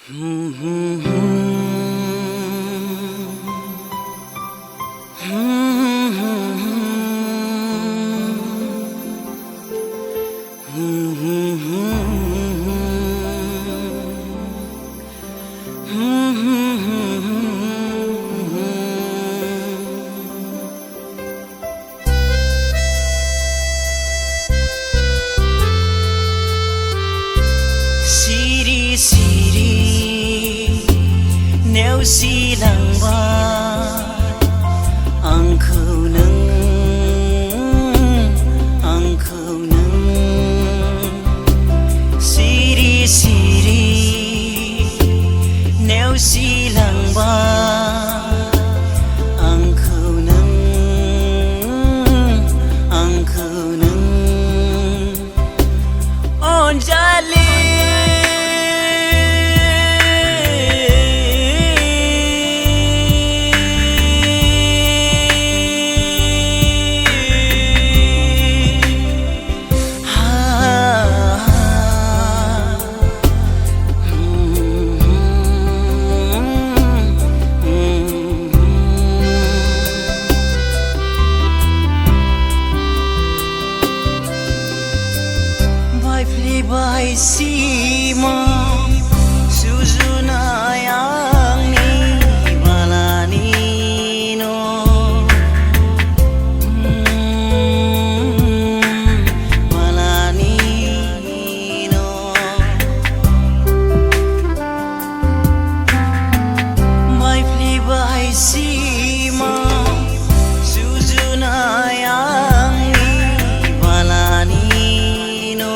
Siri siri नेवसिलांबाय आंखौ नों सिरि सिरि नेवसिलांबाय आंखौ नों Anjali Baik sima sujunai angni balanino baik sima sujunai angni balanino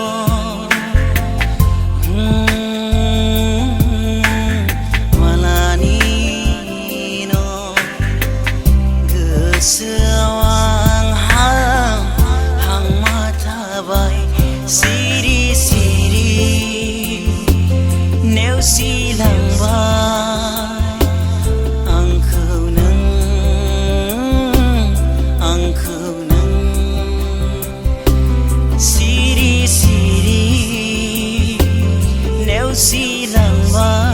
Sewang hang mata bay siri siri नेवसिलांबाय आंखौ नों सिरि सिरि नेवसिलांबाय